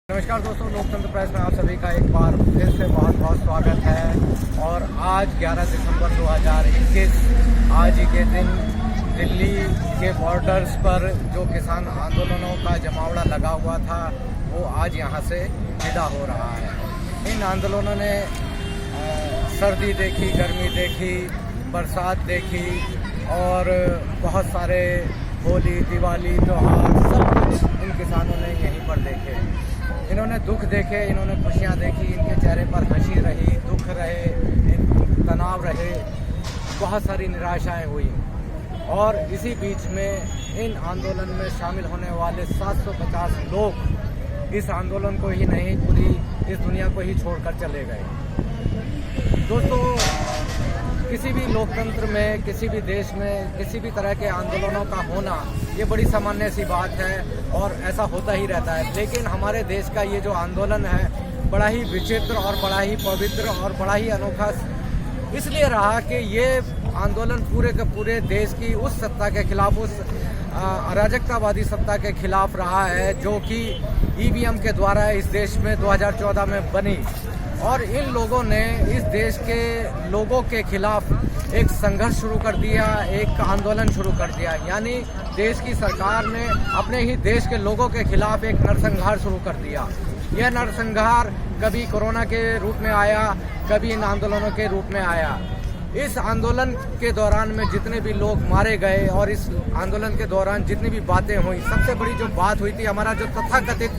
नमस्कार दोस्तों, लोकतंत्र प्रेस में आप सभी का एक बार फिर से बहुत बहुत स्वागत है। और आज 11 दिसंबर 2021 आज ही के दिन दिल्ली के बॉर्डर्स पर जो किसान आंदोलनों का जमावड़ा लगा हुआ था वो आज यहाँ से विदा हो रहा है। इन आंदोलनों ने सर्दी देखी, गर्मी देखी, बरसात देखी और बहुत सारे होली, दिवाली, त्योहार सब कुछ इन किसानों ने यहीं पर देखे। इन्होंने दुख देखे, इन्होंने खुशियाँ देखी, इनके चेहरे पर हंसी रही, दुख रहे, तनाव रहे, बहुत सारी निराशाएं हुई। और इसी बीच में इन आंदोलन में शामिल होने वाले 750 लोग इस आंदोलन को ही नहीं, पूरी इस दुनिया को ही छोड़कर चले गए। दोस्तों, किसी भी लोकतंत्र में, किसी भी देश में किसी भी तरह के आंदोलनों का होना ये बड़ी सामान्य सी बात है और ऐसा होता ही रहता है। लेकिन हमारे देश का ये जो आंदोलन है बड़ा ही विचित्र और बड़ा ही पवित्र और बड़ा ही अनोखा इसलिए रहा कि ये आंदोलन पूरे के पूरे देश की उस सत्ता के खिलाफ, उस अराजकतावादी सत्ता के खिलाफ रहा है जो कि ईवीएम के द्वारा इस देश में 2014 में बनी। और इन लोगों ने इस देश के लोगों के खिलाफ एक संघर्ष शुरू कर दिया, एक आंदोलन शुरू कर दिया। यानी देश की सरकार ने अपने ही देश के लोगों के खिलाफ एक नरसंहार शुरू कर दिया। यह नरसंहार कभी कोरोना के रूप में आया, कभी इन आंदोलनों के रूप में आया। इस आंदोलन के दौरान में जितने भी लोग मारे गए और इस आंदोलन के दौरान जितनी भी बातें हुई, सबसे बड़ी जो बात हुई थी, हमारा जो तथाकथित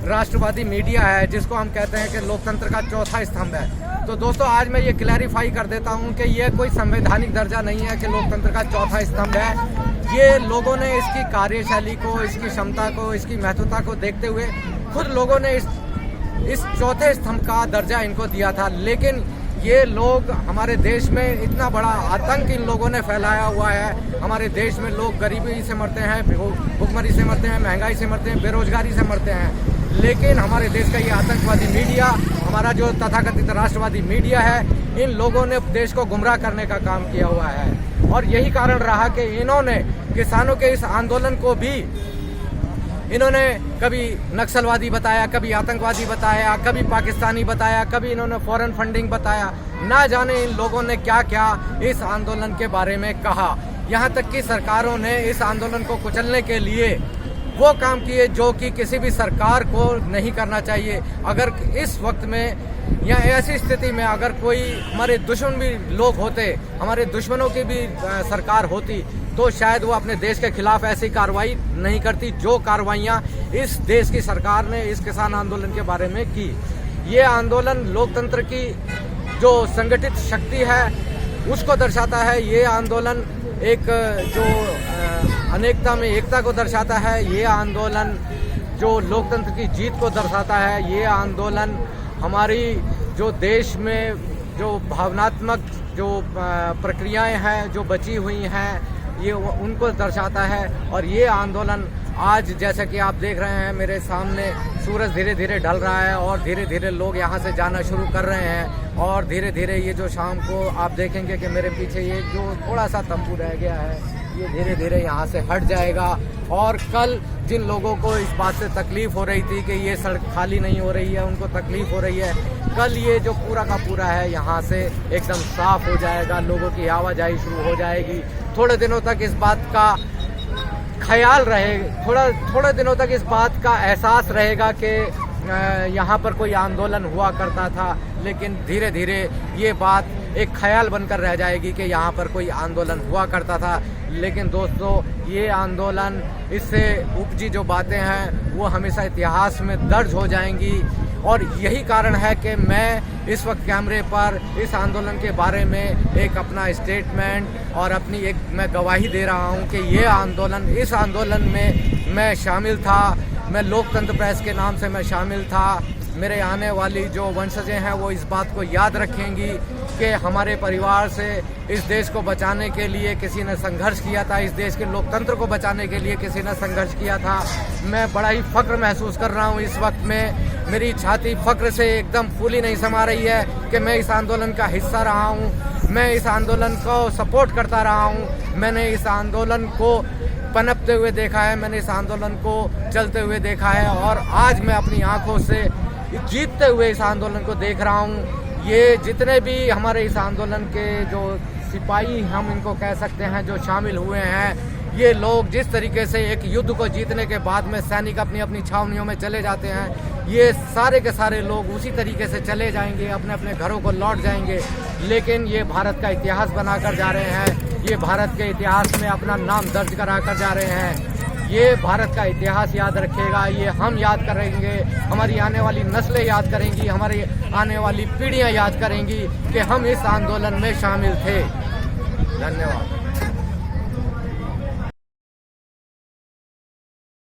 राष्ट्रवादी मीडिया है जिसको हम कहते हैं कि लोकतंत्र का चौथा स्तंभ है। तो दोस्तों, आज मैं ये क्लैरिफाई कर देता हूँ कि ये कोई संवैधानिक दर्जा नहीं है कि लोकतंत्र का चौथा स्तंभ है। ये लोगों ने इसकी कार्यशैली को, इसकी क्षमता को, इसकी महत्वता को देखते हुए खुद लोगों ने इस चौथे स्तंभ का दर्जा इनको दिया था। लेकिन ये लोग, हमारे देश में इतना बड़ा आतंक इन लोगों ने फैलाया हुआ है। हमारे देश में लोग गरीबी से मरते हैं, भुखमरी से मरते हैं, महंगाई से मरते हैं, बेरोजगारी से मरते हैं। लेकिन हमारे देश का ये आतंकवादी मीडिया, हमारा जो तथाकथित राष्ट्रवादी मीडिया है, इन लोगों ने देश को गुमराह करने का काम किया हुआ है। और यही कारण रहा कि इन्होंने किसानों के इस आंदोलन को भी इन्होंने कभी नक्सलवादी बताया, कभी आतंकवादी बताया, कभी पाकिस्तानी बताया, कभी इन्होंने फॉरेन फंडिंग बताया। ना जाने इन लोगों ने क्या क्या इस आंदोलन के बारे में कहा। यहाँ तक कि सरकारों ने इस आंदोलन को कुचलने के लिए वो काम किए जो कि किसी भी सरकार को नहीं करना चाहिए। अगर इस वक्त में या ऐसी स्थिति में अगर कोई हमारे दुश्मन भी लोग होते, हमारे दुश्मनों की भी सरकार होती, तो शायद वो अपने देश के खिलाफ ऐसी कार्रवाई नहीं करती जो कार्रवाइयाँ इस देश की सरकार ने इस किसान आंदोलन के बारे में की। ये आंदोलन लोकतंत्र की जो संगठित शक्ति है उसको दर्शाता है। ये आंदोलन एक जो अनेकता में एकता को दर्शाता है। ये आंदोलन जो लोकतंत्र की जीत को दर्शाता है। ये आंदोलन हमारी जो देश में जो भावनात्मक जो प्रक्रियाएं हैं जो बची हुई हैं, ये उनको दर्शाता है। और ये आंदोलन आज, जैसा कि आप देख रहे हैं मेरे सामने, सूरज धीरे धीरे ढल रहा है और धीरे धीरे लोग यहाँ से जाना शुरू कर रहे हैं। और धीरे धीरे ये जो शाम को आप देखेंगे कि मेरे पीछे ये जो थोड़ा सा तंबू रह गया है, ये धीरे धीरे यहाँ से हट जाएगा। और कल जिन लोगों को इस बात से तकलीफ हो रही थी कि ये सड़क खाली नहीं हो रही है, उनको तकलीफ हो रही है, कल ये जो पूरा का पूरा है यहाँ से एकदम साफ हो जाएगा, लोगों की आवाजाही शुरू हो जाएगी। थोड़े दिनों तक इस बात का ख्याल रहे, थोड़े दिनों तक इस बात का एहसास रहेगा कि यहाँ पर कोई आंदोलन हुआ करता था, लेकिन धीरे धीरे ये बात एक ख्याल बनकर रह जाएगी कि यहाँ पर कोई आंदोलन हुआ करता था। लेकिन दोस्तों, ये आंदोलन, इससे उपजी जो बातें हैं वो हमेशा इतिहास में दर्ज हो जाएंगी। और यही कारण है कि मैं इस वक्त कैमरे पर इस आंदोलन के बारे में एक अपना स्टेटमेंट और अपनी एक मैं गवाही दे रहा हूं कि ये आंदोलन, इस आंदोलन में मैं शामिल था। मैं लोकतंत्र प्रेस के नाम से मैं शामिल था। मेरे आने वाली जो वंशजें हैं वो इस बात को याद रखेंगी कि हमारे परिवार से इस देश को बचाने के लिए किसी ने संघर्ष किया था, इस देश के लोकतंत्र को बचाने के लिए किसी ने संघर्ष किया था। मैं बड़ा ही फख्र महसूस कर रहा हूँ इस वक्त में। मेरी छाती फख्र से एकदम फूली नहीं समा रही है कि मैं इस आंदोलन का हिस्सा रहा हूँ, मैं इस आंदोलन को सपोर्ट करता रहा हूँ। मैंने इस आंदोलन को पनपते हुए देखा है, मैंने इस आंदोलन को चलते हुए देखा है और आज मैं अपनी आंखों से जीतते हुए इस आंदोलन को देख रहा हूँ। ये जितने भी हमारे इस आंदोलन के जो सिपाही हम इनको कह सकते हैं जो शामिल हुए हैं, ये लोग जिस तरीके से एक युद्ध को जीतने के बाद में सैनिक अपनी अपनी छावनियों में चले जाते हैं, ये सारे के सारे लोग उसी तरीके से चले जाएंगे, अपने अपने घरों को लौट जाएंगे। लेकिन ये भारत का इतिहास बनाकर जा रहे हैं, ये भारत के इतिहास में अपना नाम दर्ज करा कर जा रहे हैं। ये भारत का इतिहास याद रखेगा, ये हम याद करेंगे, हमारी आने वाली नस्लें याद करेंगी, हमारी आने वाली पीढ़ियां याद करेंगी कि हम इस आंदोलन में शामिल थे। धन्यवाद।